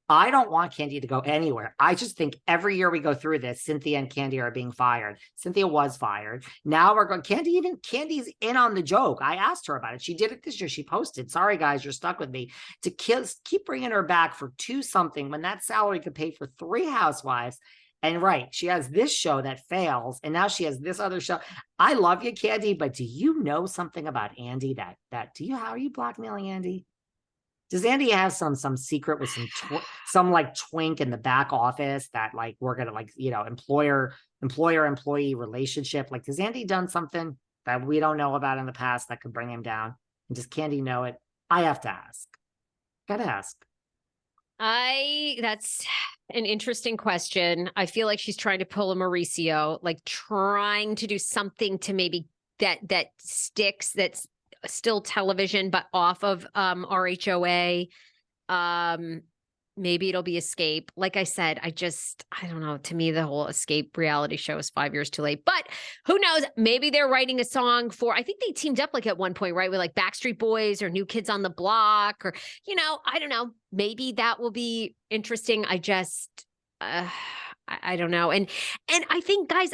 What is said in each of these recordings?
I don't want Candy to go anywhere. I just think every year we go through this, Cynthia and Candy are being fired. Cynthia was fired. Now we're going, Candy's in on the joke. I asked her about it. She did it this year. She posted, sorry guys, you're stuck with me, to keep bringing her back for 2 something when that salary could pay for 3 housewives. And right, she has this show that fails, and now she has this other show. I love you, Candy, but do you know something about Andy how are you blackmailing Andy? Does Andy have some secret with some like twink in the back office that like we're gonna like, employer-employee relationship? Like, has Andy done something that we don't know about in the past that could bring him down? And does Candy know it? I have to ask. Gotta ask. That's an interesting question. I feel like she's trying to pull a Mauricio, like trying to do something to maybe that sticks, that's still television, but off of RHOA. Maybe it'll be Escape. Like I said, I don't know. To me, the whole Escape reality show is 5 years too late. But who knows? Maybe they're writing a song for, I think they teamed up like at one point, right? With like Backstreet Boys or New Kids on the Block, or, I don't know. Maybe that will be interesting. I don't know. And I think, guys,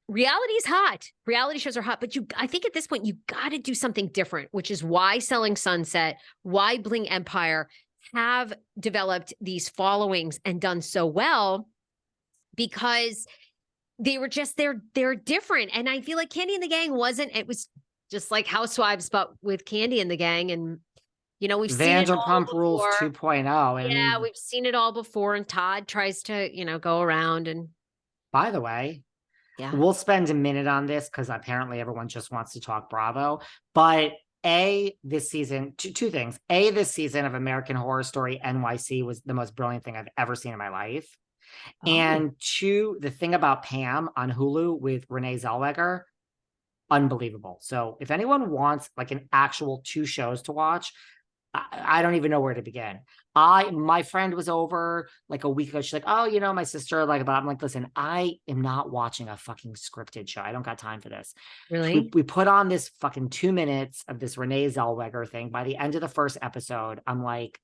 reality is hot. Reality shows are hot, but I think at this point, you got to do something different, which is why Selling Sunset, why Bling Empire have developed these followings and done so well, because they were just, they're different. And I feel like Candy and the Gang it was just like Housewives, but with Candy and the Gang. And, we've seen it all Vanderpump Rules 2.0. And yeah, we've seen it all before. And Todd tries to, go around. And by the way, yeah, we'll spend a minute on this because apparently everyone just wants to talk Bravo. But this season, two things. This season of American Horror Story NYC was the most brilliant thing I've ever seen in my life. Oh. And 2, the thing about Pam on Hulu with Renee Zellweger, unbelievable. So if anyone wants like an actual 2 shows to watch, I don't even know where to begin. My friend was over like a week ago. She's like, oh, my sister, like, but I'm like, listen, I am not watching a fucking scripted show. I don't got time for this. Really? We put on this fucking 2 minutes of this Renee Zellweger thing. By the end of the first episode, I'm like,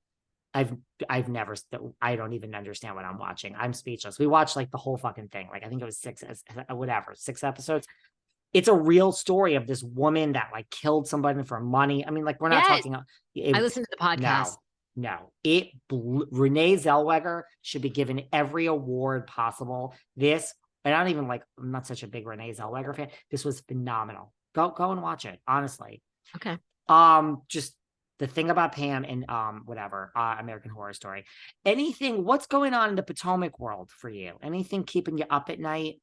I don't even understand what I'm watching. I'm speechless. We watched like the whole fucking thing. Like, I think it was 6 episodes. It's a real story of this woman that like killed somebody for money. I mean, like, we're not talking. I listened to the podcast. No. Renee Zellweger should be given every award possible. And I'm not such a big Renee Zellweger fan. This was phenomenal. Go and watch it. Honestly. Okay. Just the thing about Pam and American Horror Story. What's going on in the Potomac world for you? Anything keeping you up at night?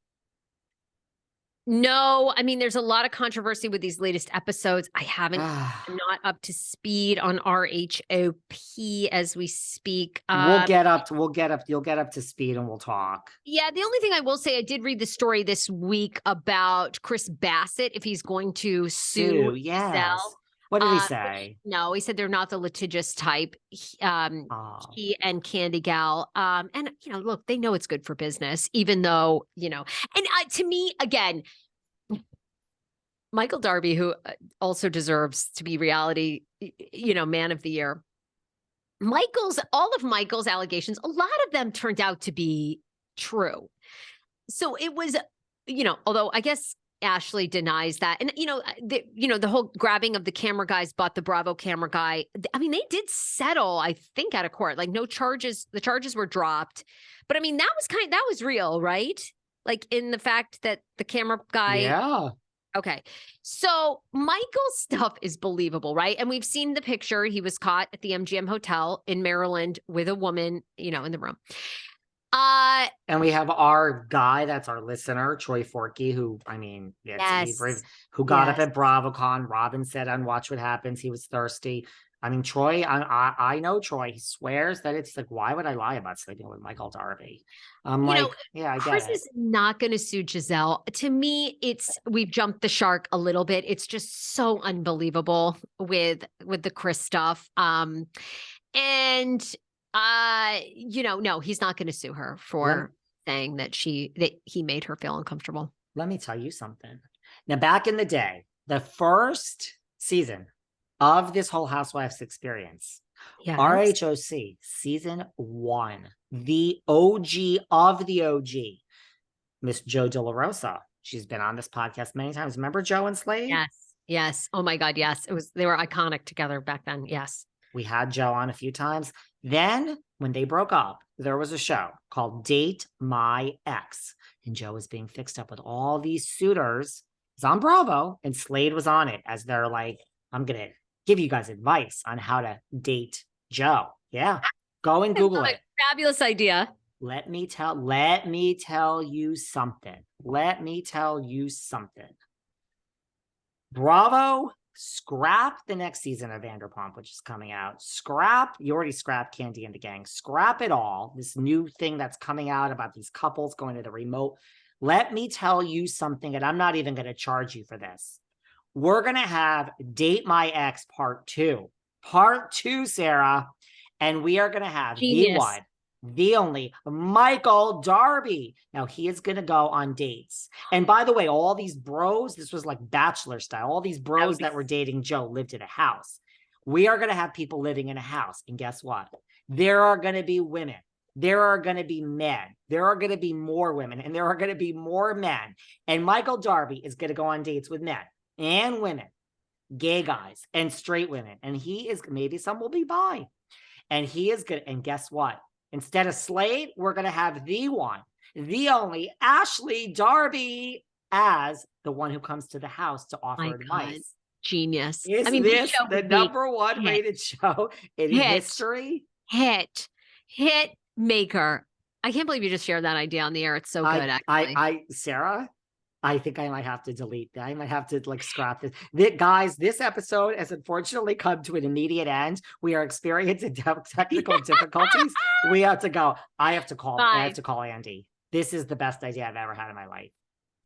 No, I mean, there's a lot of controversy with these latest episodes. I'm not up to speed on RHOP as we speak. You'll get up to speed and we'll talk. Yeah. The only thing I will say, I did read the story this week about Chris Bassett, if he's going to sue. Yes. What did he say? No, he said they're not the litigious type. He and Candy Gal. And look, they know it's good for business, even though, and to me, again, Michael Darby, who also deserves to be reality, man of the year. All of Michael's allegations, a lot of them turned out to be true. So it was, although I guess Ashley denies that. And, the whole grabbing of the camera guy's butt, the Bravo camera guy, I mean, they did settle, I think, out of court, like no charges, the charges were dropped. But I mean, that was real, right? Like in the fact that the camera guy. Yeah. Okay. So Michael's stuff is believable, right? And we've seen the picture. He was caught at the MGM Hotel in Maryland with a woman, in the room. And we have our guy, that's our listener, Troy Forkey, who, I mean, who got up at BravoCon. Robin said on Watch What Happens, he was thirsty. I mean, Troy, I know Troy. He swears that it's like, why would I lie about sleeping with Michael Darby? I'm I get Chris is not going to sue Giselle. To me, we've jumped the shark a little bit. It's just so unbelievable with the Chris stuff. No, he's not going to sue her for saying that he made her feel uncomfortable. Let me tell you something. Now, back in the day, the first season of this whole Housewives experience, Yes. RHOC season 1, the OG of the OG, Miss Joe De La Rosa. She's been on this podcast many times. Remember Joe and Slade? Yes. Yes. Oh my God. Yes. They were iconic together back then. Yes. We had Joe on a few times. Then when they broke up, there was a show called Date My Ex. And Joe was being fixed up with all these suitors. It's on Bravo, and Slade was on it as they're like, I'm going to give you guys advice on how to date Joe. Yeah. Go and Google it. Fabulous idea. Let me tell you something. Bravo, scrap the next season of Vanderpump, which is coming out. You already scrapped Candy and the Gang. Scrap it all. This new thing that's coming out about these couples going to the remote. Let me tell you something, and I'm not even going to charge you for this. We're going to have Date My Ex Part 2. Part 2, Sarah. And we are going to have the one, the only Michael Darby. Now he is going to go on dates. And by the way, all these bros, this was like Bachelor style. All these bros that were dating Joe lived in a house. We are going to have people living in a house. And guess what? There are going to be women. There are going to be men. There are going to be more women, and there are going to be more men. And Michael Darby is going to go on dates with men and women, gay guys and straight women. And he is, maybe some will be bi. And he is good. And guess what? Instead of Slade, we're going to have the one, the only Ashley Darby as the one who comes to the house to offer advice. God. Genius. Is this the number one rated show in history? Hit maker. I can't believe you just shared that idea on the air. It's so good. Actually, Sarah, I think I might have to delete that. I might have to scrap this. Guys, this episode has unfortunately come to an immediate end. We are experiencing technical difficulties. We have to go. I have to call Andy. This is the best idea I've ever had in my life.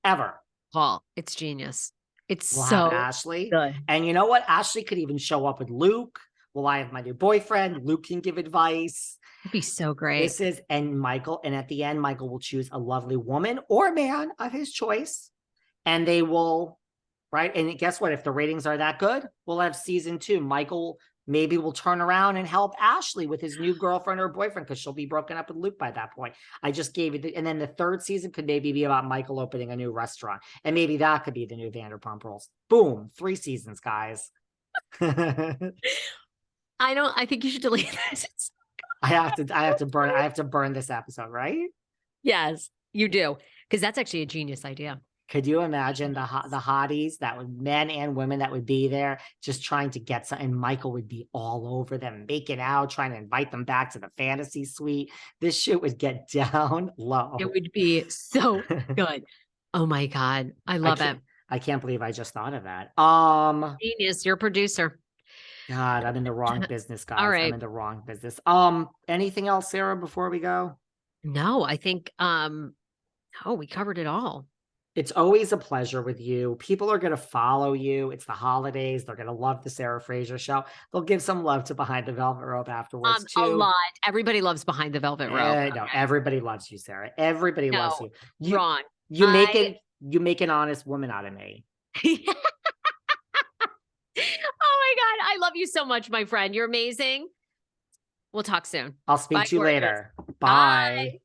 Ever. Paul, it's genius. We'll have Ashley. Good. And you know what? Ashley could even show up with Luke. Well, I have my new boyfriend. Luke can give advice. It'd be so great. And Michael, and at the end, Michael will choose a lovely woman or man of his choice. And they will, right? And guess what? If the ratings are that good, we'll have season 2. Michael maybe will turn around and help Ashley with his new girlfriend or boyfriend, because she'll be broken up with Luke by that point. I just gave you and then the 3rd season could maybe be about Michael opening a new restaurant. And maybe that could be the new Vanderpump Rules. Boom. 3 seasons, guys. I think you should delete this. I have to burn this episode, right? Yes, you do. Because that's actually a genius idea. Could you imagine the hotties that would, men and women that would be there just trying to get something? And Michael would be all over them, making out, trying to invite them back to the fantasy suite. This shit would get down low. It would be so good. Oh my God. I love it. I can't believe I just thought of that. Genius, you're a producer. God, I'm in the wrong business, guys. All right. I'm in the wrong business. Anything else, Sarah, before we go? No, I think we covered it all. It's always a pleasure with you. People are going to follow you. It's the holidays. They're going to love the Sarah Fraser show. They'll give some love to Behind the Velvet Rope afterwards, too. A lot. Everybody loves Behind the Velvet Rope. No, everybody loves you, Sarah. Everybody loves you. Wrong. You make an honest woman out of me. Oh my God. I love you so much, my friend. You're amazing. We'll talk soon. I'll speak to you later. Bye.